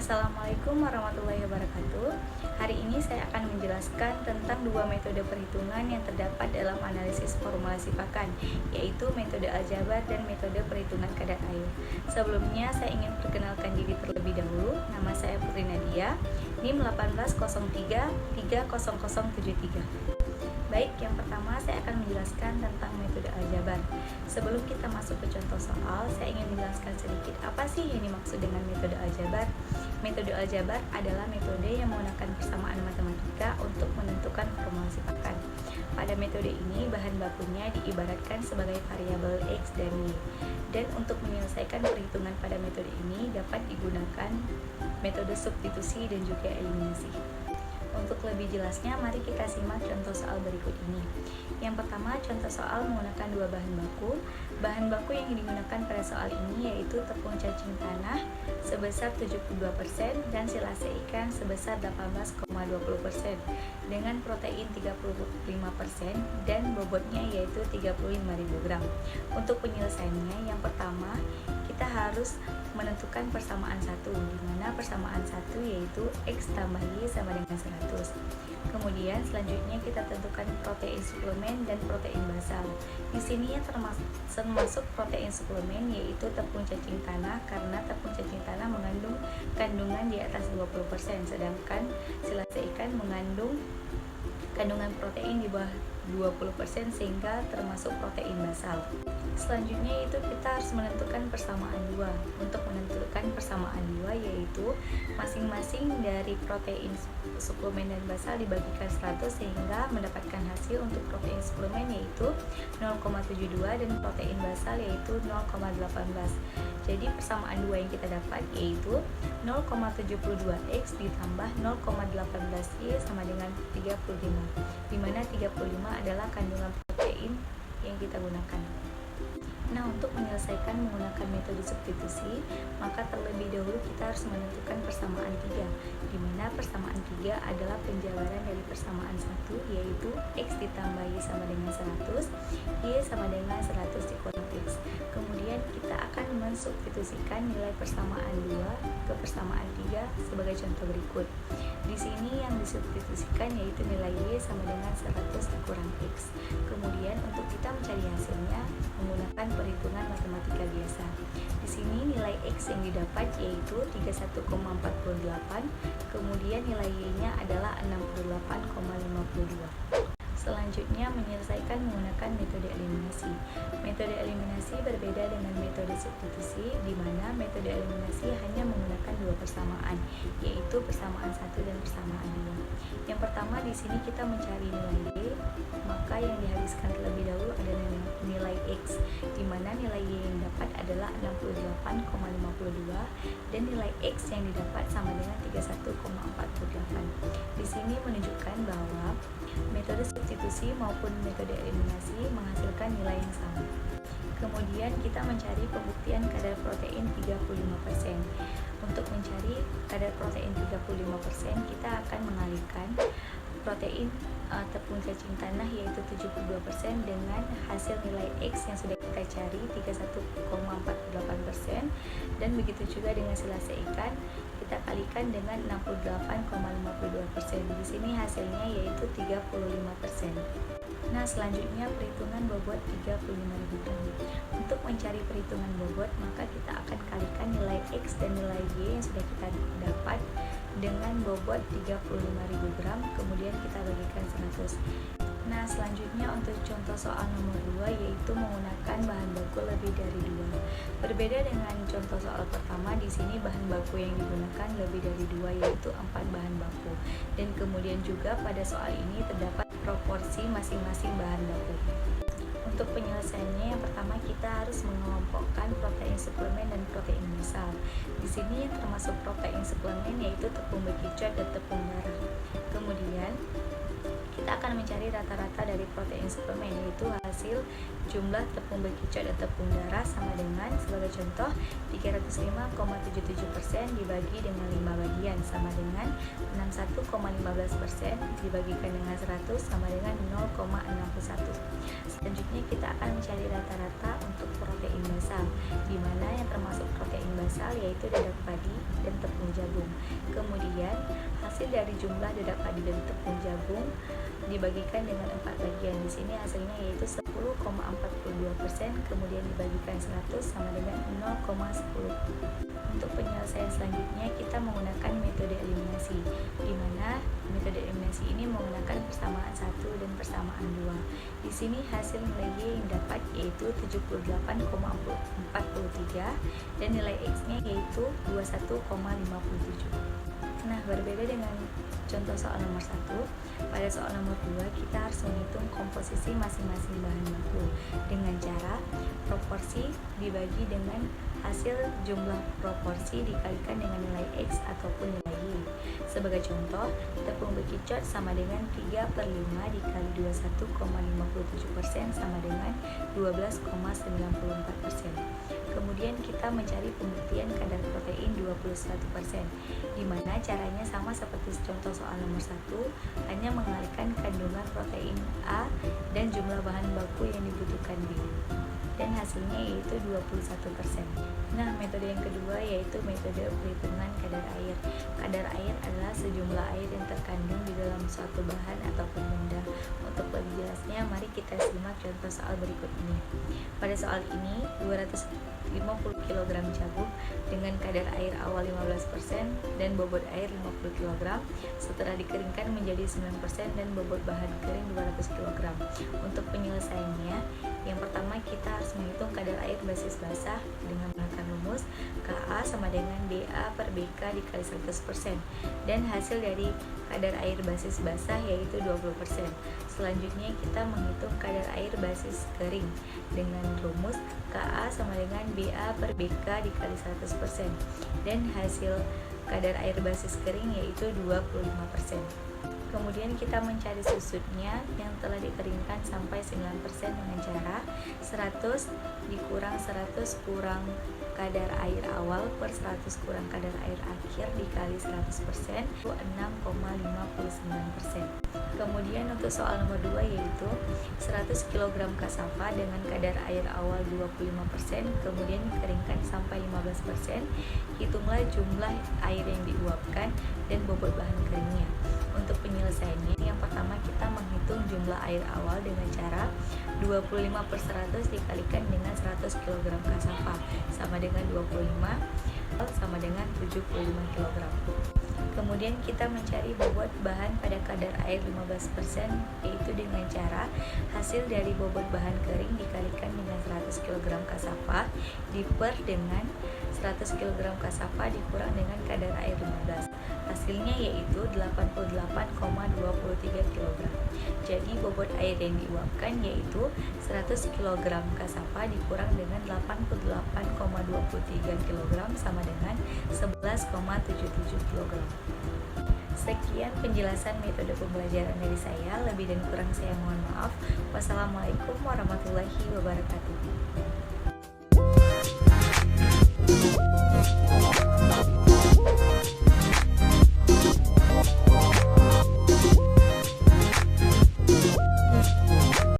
Assalamualaikum warahmatullahi wabarakatuh. Hari ini saya akan menjelaskan tentang dua metode perhitungan yang terdapat dalam analisis formulasi pakan, yaitu metode aljabar dan metode perhitungan kadar air. Sebelumnya saya ingin perkenalkan diri terlebih dahulu. Nama saya Putri Nadia, NIM 18003300073. Baik, yang pertama saya akan menjelaskan tentang metode aljabar. Sebelum kita masuk ke contoh soal, saya ingin menjelaskan sedikit apa sih yang dimaksud dengan metode aljabar. Metode aljabar adalah metode yang menggunakan persamaan matematika untuk menentukan formulasi pakan. Pada metode ini, bahan bakunya diibaratkan sebagai variabel X dan Y. Dan untuk menyelesaikan perhitungan pada metode ini dapat digunakan metode substitusi dan juga eliminasi. Untuk lebih jelasnya, mari kita simak contoh soal berikut ini. Yang pertama, contoh soal menggunakan dua bahan baku. Bahan baku yang digunakan pada soal ini yaitu tepung cacing tanah sebesar 72% dan silase ikan sebesar 18,20% dengan protein 35% dan bobotnya yaitu 35.000 gram. Untuk penyelesaiannya, yang pertama kita harus menentukan persamaan satu, di mana persamaan satu yaitu X tambah Y sama dengan 100. Kemudian selanjutnya kita tentukan protein suplemen dan protein basal. Di sini yang termasuk protein suplemen yaitu tepung cacing tanah, karena tepung cacing tanah mengandung kandungan di atas 20%, sedangkan silase ikan mengandung kandungan protein di bawah 20% sehingga termasuk protein basal. Selanjutnya itu kita harus menentukan persamaan dua. Untuk menentukan persamaan dua yaitu masing-masing dari protein suplemen dan basal dibagikan 100 sehingga mendapatkan hasil untuk protein suplemen yaitu 0,72 dan protein basal yaitu 0,18. Jadi persamaan dua yang kita dapat yaitu 0,72x ditambah 0,18y sama dengan 35, di mana 35 adalah kandungan protein yang kita gunakan. Nah, untuk menyelesaikan menggunakan metode substitusi, maka terlebih dahulu kita harus menentukan persamaan 3, di mana persamaan 3 adalah penjabaran dari persamaan 1, yaitu X ditambah Y sama dengan 100, Y sama dengan 100 dikurang X. Kemudian kita akan mensubstitusikan nilai persamaan 2 ke persamaan 3 sebagai contoh berikut. Di sini yang disubstitusikan yaitu nilai Y sama dengan 100 dikurang X. Kemudian untuk kita mencari hasilnya menggunakan perhitungan matematika biasa. Di sini nilai X yang didapat yaitu 31,48, kemudian nilai Y-nya adalah 68,52. Selanjutnya menyelesaikan menggunakan metode eliminasi. Metode eliminasi berbeda dengan metode substitusi, di mana metode eliminasi hanya menggunakan dua persamaan, yaitu persamaan 1 dan persamaan 2. Yang pertama di sini kita mencari nilai Y, maka yang dihabiskan terlebih dahulu adalah nilai X, di mana nilai Y yang dapat adalah 68,52 dan nilai X yang didapat sama dengan 31,48. Di sini menunjukkan bahwa metode substitusi maupun metode eliminasi menghasilkan nilai yang sama. Kemudian kita mencari pembuktian kadar protein 35%. Untuk mencari kadar protein 35%, kita akan mengalihkan protein tepung cacing tanah yaitu 72% dengan hasil nilai X yang sudah kita cari 31,48%, dan begitu juga dengan silase ikan kita kalikan dengan 68,52%. Di sini hasilnya yaitu 35%. Nah, selanjutnya perhitungan bobot 35.000 gram. Untuk mencari perhitungan bobot, maka kita akan kalikan nilai X dan nilai Y yang sudah kita dapat dengan bobot 35.000 gram, kemudian kita bagikan 100. Nah, selanjutnya untuk contoh soal nomor 2 yaitu menggunakan bahan baku lebih dari 2. Berbeda dengan contoh soal pertama, di sini bahan baku yang digunakan lebih dari 2 yaitu 4 bahan baku. Dan kemudian juga pada soal ini terdapat proporsi masing-masing bahan baku. Untuk penyelesaiannya, yang pertama kita harus mengelompokkan protein suplemen dan protein basal. Di sini yang termasuk protein suplemen yaitu tepung bekicot dan tepung darah. Kemudian kita akan mencari rata-rata dari protein suplemen, yaitu hasil jumlah tepung bekicot dan tepung darah sama dengan, sebagai contoh, 305,77% dibagi dengan 5 bagian sama dengan 61,15% dibagikan dengan 100 sama dengan 0,61. Selanjutnya kita akan mencari rata-rata untuk protein basal, di mana yang termasuk protein basal yaitu dadar padi dan tepung jagung. hasil dari jumlah dedak padi dan tepung jagung dibagikan dengan 4 bagian. Di sini hasilnya yaitu 10,42%, kemudian dibagikan 100 sama dengan 0,10. Untuk penyelesaian selanjutnya kita menggunakan metode eliminasi, di mana metode eliminasi ini menggunakan persamaan 1 dan persamaan 2. Di sini hasil nilai Y yang dapat yaitu 78,43 dan nilai X-nya yaitu 21,57. Nah, berbeda dengan contoh soal nomor 1, pada soal nomor 2 kita harus menghitung komposisi masing-masing bahan baku dengan cara proporsi dibagi dengan hasil jumlah proporsi dikalikan dengan nilai X ataupun nilai Y. Sebagai contoh, tepung bekicot sama dengan 3/5 dikali 21,57% sama dengan 12,94%. Kemudian kita mencari pembuktian kadar protein 21%, di mana caranya sama seperti contoh soal nomor 1, hanya mengalihkan kandungan protein A dan jumlah bahan baku yang dibutuhkan B, dan hasilnya yaitu 21%. Nah, metode yang kedua yaitu metode perhitungan kadar air. Kadar air adalah sejumlah air yang terkandung di dalam suatu bahan ataupun benda. Untuk lebih jelasnya, mari kita simak contoh soal berikut ini. Pada soal ini, 250 kg jagung dengan kadar air awal 15% dan bobot air 50 kg setelah dikeringkan menjadi 9% dan bobot bahan kering 200 kg. Untuk penyelesaiannya, yang pertama kita harus menghitung kadar air basis basah dengan menggunakan rumus Ka sama dengan dA per BK dikali 100%, dan hasil dari kadar air basis basah yaitu 20%. Selanjutnya kita menghitung kadar air basis kering dengan rumus Ka sama dengan BA per BK dikali 100%, dan hasil kadar air basis kering yaitu 25%. Kemudian kita mencari susutnya yang telah dikeringkan sampai 9% dengan cara 100 dikurang 100 kurang kadar air awal per 100 kurang kadar air akhir dikali 100%, itu 6,59%. Kemudian untuk soal nomor 2 yaitu 100 kg kasava dengan kadar air awal 25%, kemudian dikeringkan sampai 15%. Hitunglah jumlah air yang diuapkan dan bobot bahan keringnya. Untuk penyelesaiannya, yang pertama kita menghitung jumlah air awal dengan cara 25/100 dikalikan dengan 100 kg kasava sama dengan 25 sama dengan 75 kg. Kemudian kita mencari bobot bahan pada kadar air 15%, yaitu dengan cara hasil dari bobot bahan kering dikalikan dengan 100 kg kasava diper dengan 100 kg kasava dikurang dengan kadar air 15. Hasilnya yaitu 88,23 kg. Jadi bobot air yang diuapkan yaitu 100 kg kasava dikurang dengan 88,23 kg sama dengan 11,77 kg. Sekian penjelasan metode pembelajaran dari saya. Lebih dan kurang saya mohon maaf. Wassalamualaikum warahmatullahi wabarakatuh.